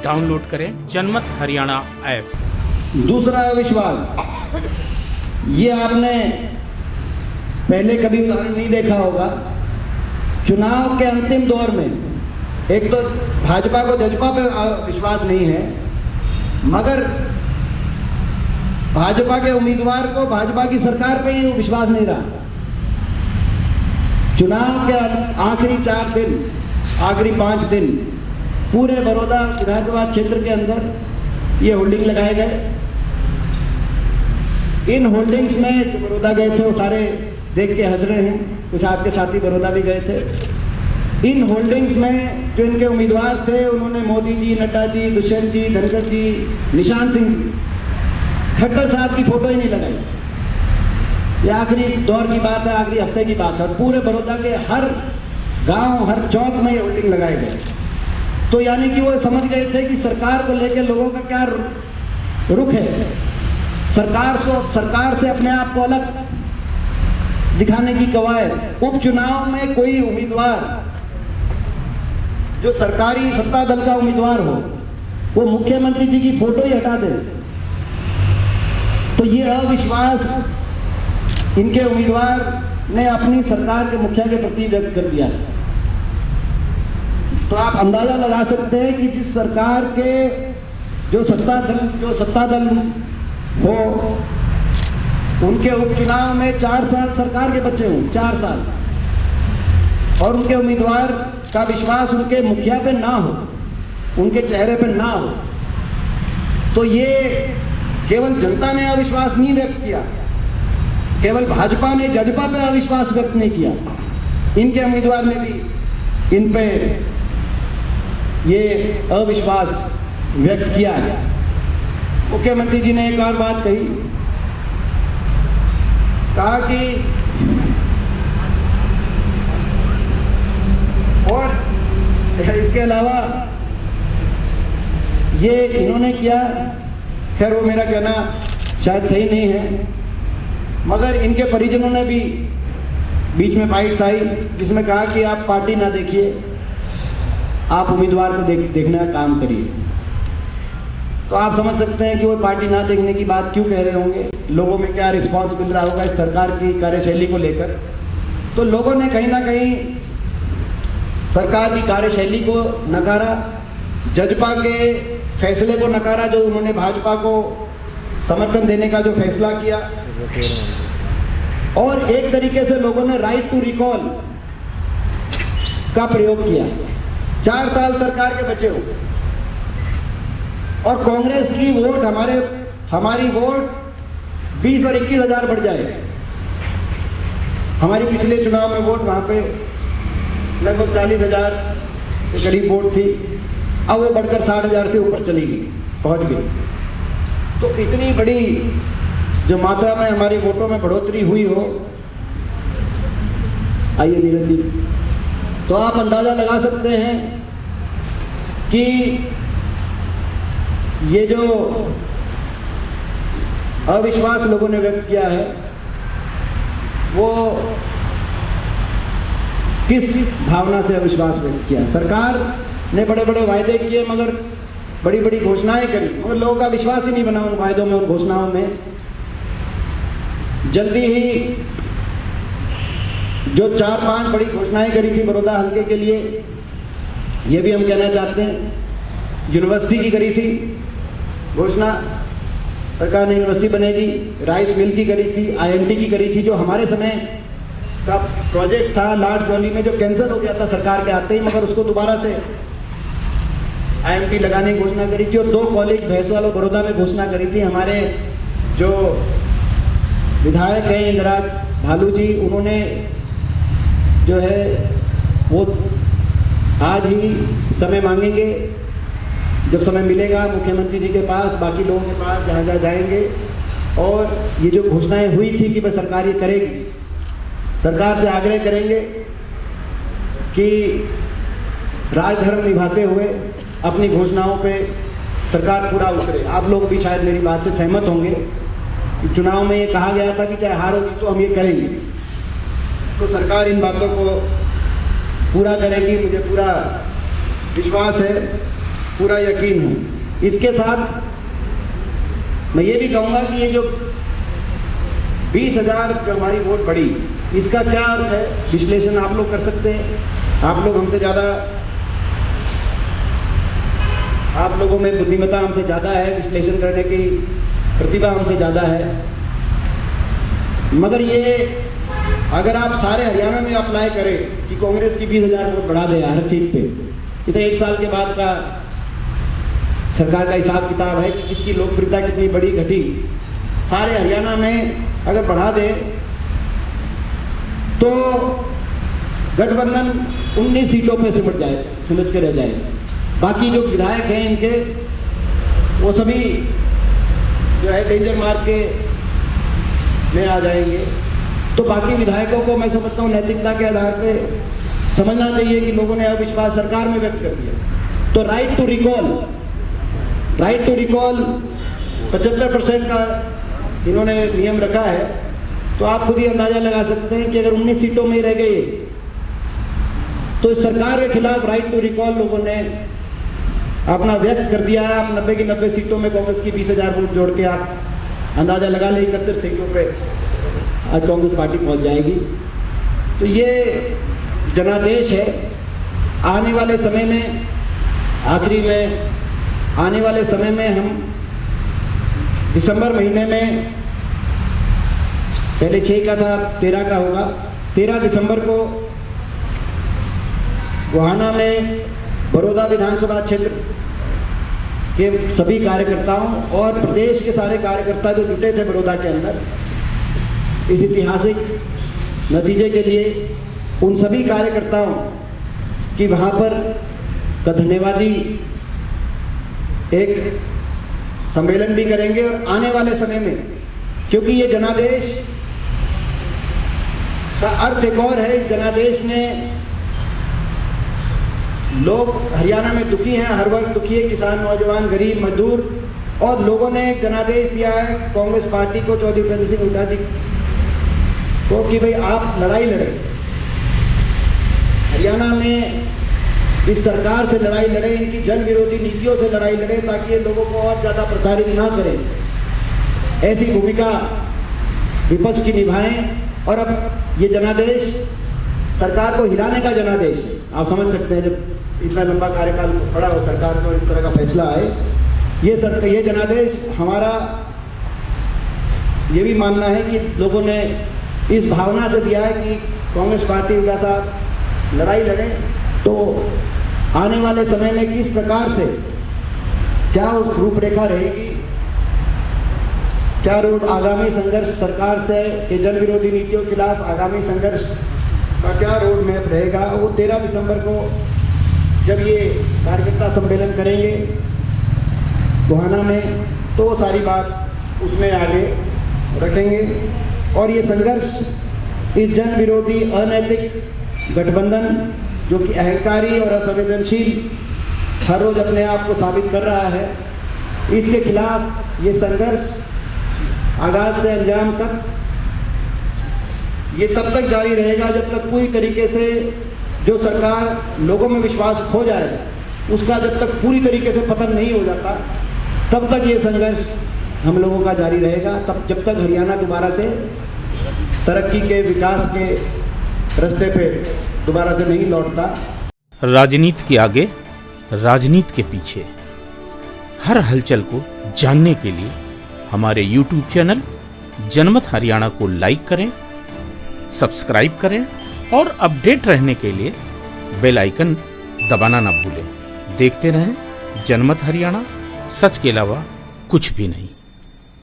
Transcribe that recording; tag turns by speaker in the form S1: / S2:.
S1: Download करें जनमत Haryana app.
S2: दूसरा अविश्वास, ये आपने पहले कभी उदाहरण नहीं देखा होगा। चुनाव के अंतिम दौर में एक तो भाजपा को जजपा पे विश्वास नहीं है, मगर भाजपा के उम्मीदवार को भाजपा की सरकार पे ही विश्वास नहीं रहा। चुनाव के आखिरी 4 दिन, आखिरी 5 दिन पूरे बड़ौदा विधानसभा क्षेत्र के अंदर ये होल्डिंग लगाए गए। इन होल्डिंग्स में जो बड़ौदा गए थे वो सारे देख के हंस रहे हैं, कुछ आपके साथी बड़ौदा भी गए थे। इन होल्डिंग्स में जो इनके उम्मीदवार थे उन्होंने मोदी जी, नड्डा जी, दुष्यंत जी, धनखड़ जी, निशान सिंह, खट्टर साहब की फोटो ही नहीं लगाई। ये आखिरी दौर की बात है, आखिरी हफ्ते की बात है। पूरे बड़ौदा के हर गांव, हर चौक में ये होल्डिंग लगाए गए। तो यानी कि वो समझ गए थे कि सरकार को लेकर लोगों का क्या रुख है। सरकार से अपने आप को अलग दिखाने की कवायद। उपचुनाव में कोई उम्मीदवार जो सरकारी सत्ता दल का उम्मीदवार हो वो मुख्यमंत्री जी की फोटो ही हटा दे, तो ये अविश्वास इनके उम्मीदवार ने अपनी सरकार के मुखिया के प्रति व्यक्त कर दिया। तो आप अंदाजा लगा सकते हैं कि जिस सरकार के जो सत्ता दल हो उनके उपचुनाव में 4 साल सरकार के बच्चे हों, 4 साल, और उनके उम्मीदवार का विश्वास उनके मुखिया पे ना हो, उनके चेहरे पे ना हो, तो ये केवल जनता ने अविश्वास नहीं व्यक्त किया, केवल भाजपा ने जजपा पे अविश्वास व्यक्त नहीं किया, इनके उम्मीदवार ने भी इन पे ये अविश्वास व्यक्त किया है। मुख्यमंत्री जी ने एक और बात कहा कि और इसके अलावा ये इन्होंने किया, खैर वो मेरा कहना शायद सही नहीं है, मगर इनके परिजनों ने भी बीच में बाइट्स आई जिसमें कहा कि आप पार्टी ना देखिए, आप उम्मीदवार को देखने का काम करिए। तो आप समझ सकते हैं कि वो पार्टी ना देखने की बात क्यों कह रहे होंगे, लोगों में क्या रिस्पांस मिल रहा होगा इस सरकार की कार्यशैली को लेकर। तो लोगों ने कहीं ना कहीं सरकार की कार्यशैली को नकारा, जजपा के फैसले को नकारा, जो उन्होंने भाजपा को समर्थन देने का जो फैसला किया, और एक तरीके से लोगों ने राइट टू रिकॉल का प्रयोग किया। 4 साल सरकार के बचे हो और कांग्रेस की वोट हमारी वोट 20 और 21 हजार बढ़ जाए। हमारी पिछले चुनाव में वोट वहां पे लगभग 40 हजार के करीब वोट थी, अब वो बढ़कर 60 हजार से ऊपर चली गई, पहुंच गई। तो इतनी बड़ी जो मात्रा में हमारी वोटों में बढ़ोतरी हुई हो, आइए नीरज जी, तो आप अंदाजा लगा सकते हैं कि ये जो अविश्वास लोगों ने व्यक्त किया है वो किस भावना से अविश्वास व्यक्त किया। सरकार ने बड़े बड़े वायदे किए, मगर बड़ी बड़ी घोषणाएं करी, मगर लोगों का विश्वास ही नहीं बना उन वायदों में, उन घोषणाओं में। जल्दी ही जो 4-5 बड़ी घोषणाएं करी थी बड़ौदा हल्के के लिए, ये भी हम कहना चाहते हैं। यूनिवर्सिटी की करी थी घोषणा, सरकार ने यूनिवर्सिटी बनेगी। राइस मिल की करी थी, IMT की करी थी, जो हमारे समय का प्रोजेक्ट था लार्ड वैली में, जो कैंसिल हो गया था सरकार के आते ही, मगर उसको दोबारा से IMT लगाने की घोषणा करी थी। और 2 कॉलेज भैंसवाल और बड़ौदा में घोषणा करी थी। हमारे जो विधायक हैं इंदिराज भालू जी, उन्होंने जो है वो आज ही समय मांगेंगे, जब समय मिलेगा मुख्यमंत्री जी के पास, बाकी लोगों के पास, जहाँ जहाँ जाएंगे, और ये जो घोषणाएं हुई थी कि वह सरकार ये करेगी, सरकार से आग्रह करेंगे कि राजधर्म निभाते हुए अपनी घोषणाओं पे सरकार पूरा उतरे। आप लोग भी शायद मेरी बात से सहमत होंगे कि चुनाव में ये कहा गया था कि चाहे हार होगी तो हम ये करेंगे, तो सरकार इन बातों को पूरा करेगी, मुझे पूरा विश्वास है। पूरा यकीन है। इसके साथ मैं ये भी कहूँगा कि ये जो 20,000 जो हमारी वोट बढ़ी, इसका क्या अर्थ है, विश्लेषण आप लोग कर सकते हैं। आप लोग हमसे ज़्यादा, आप लोगों में बुद्धिमत्ता हमसे ज़्यादा है, विश्लेषण करने की प्रतिभा हमसे ज़्यादा है। मगर ये अगर आप सारे हरियाणा में अप्लाई करें कि कांग्रेस की 20,000 वोट बढ़ा दे हर सीट पे, ये तो 1 साल के बाद का सरकार का हिसाब किताब है कि किसकी लोकप्रियता कितनी बढ़ी घटी। सारे हरियाणा में अगर बढ़ा दे तो गठबंधन 19 सीटों पे सिमट के रह जाए। बाकी जो विधायक हैं इनके, वो सभी जो है डेंजर मार्क के में आ जाएंगे। तो बाकी विधायकों को मैं समझता हूँ नैतिकता के आधार पे समझना चाहिए कि लोगों ने अविश्वास सरकार में व्यक्त कर दिया। तो राइट टू रिकॉल 75% का इन्होंने नियम रखा है। तो आप खुद ही अंदाजा लगा सकते हैं कि अगर 19 सीटों में रह गए तो सरकार के खिलाफ राइट टू रिकॉल लोगों ने अपना व्यक्त कर दिया है। आप 90 की 90 सीटों में कांग्रेस की 20,000 वोट जोड़ के आप अंदाजा लगा लें 31 सीटों पे आज कांग्रेस पार्टी पहुंच जाएगी। तो ये जनादेश है। आने वाले समय में, आखिरी में, आने वाले समय में हम दिसंबर महीने में, पहले 6 का था, 13 का होगा, 13 दिसंबर को गोहाना में बड़ौदा विधानसभा क्षेत्र के सभी कार्यकर्ताओं और प्रदेश के सारे कार्यकर्ता जो जुटे थे बड़ौदा के अंदर इस ऐतिहासिक नतीजे के लिए, उन सभी कार्यकर्ताओं की वहाँ पर का धन्यवादी एक सम्मेलन भी करेंगे। और आने वाले समय में, क्योंकि ये जनादेश का अर्थ एक और है, इस जनादेश ने लोग हरियाणा में दुखी हैं, हर वर्ग दुखी है, किसान, नौजवान, गरीब, मजदूर, और लोगों ने एक जनादेश दिया है कांग्रेस पार्टी को, चौधरी उपेंद्र सिंह हुड्डा जी को, कि भाई आप लड़ाई लड़ें, हरियाणा में इस सरकार से लड़ाई लड़ें, इनकी जन विरोधी नीतियों से लड़ाई लड़ें, ताकि ये लोगों को और ज़्यादा प्रताड़ित ना करें। ऐसी भूमिका विपक्ष की निभाएं। और अब ये जनादेश सरकार को हिलाने का जनादेश है। आप समझ सकते हैं जब इतना लंबा कार्यकाल पड़ा हो सरकार को, इस तरह का फैसला आए, ये जनादेश हमारा ये भी मानना है कि लोगों ने इस भावना से दिया है कि कांग्रेस पार्टी के साथ लड़ाई लड़े। तो आने वाले समय में किस प्रकार से क्या रूपरेखा रहेगी, क्या रोड आगामी संघर्ष सरकार से के जन विरोधी नीतियों के खिलाफ आगामी संघर्ष का क्या रोड मैप रहेगा, वो 13 दिसंबर को जब ये कार्यकर्ता सम्मेलन करेंगे गोहाना में, तो वो सारी बात उसमें आगे रखेंगे। और ये संघर्ष इस जन विरोधी अनैतिक गठबंधन जो कि अहंकारी और असंवेदनशील हर रोज अपने आप को साबित कर रहा है, इसके खिलाफ ये संघर्ष आगाज से अंजाम तक ये तब तक जारी रहेगा जब तक पूरी तरीके से जो सरकार लोगों में विश्वास खो जाए, उसका जब तक पूरी तरीके से पतन नहीं हो जाता, तब तक ये संघर्ष हम लोगों का जारी रहेगा। तब जब तक हरियाणा दोबारा से तरक्की के, विकास के रास्ते पे दोबारा से नहीं लौटता।
S1: राजनीति के आगे, राजनीति के पीछे, हर हलचल को जानने के लिए हमारे YouTube चैनल जनमत हरियाणा को लाइक करें, सब्सक्राइब करें और अपडेट रहने के लिए बेल आइकन दबाना ना भूलें। देखते रहें जनमत हरियाणा, सच के अलावा कुछ भी नहीं।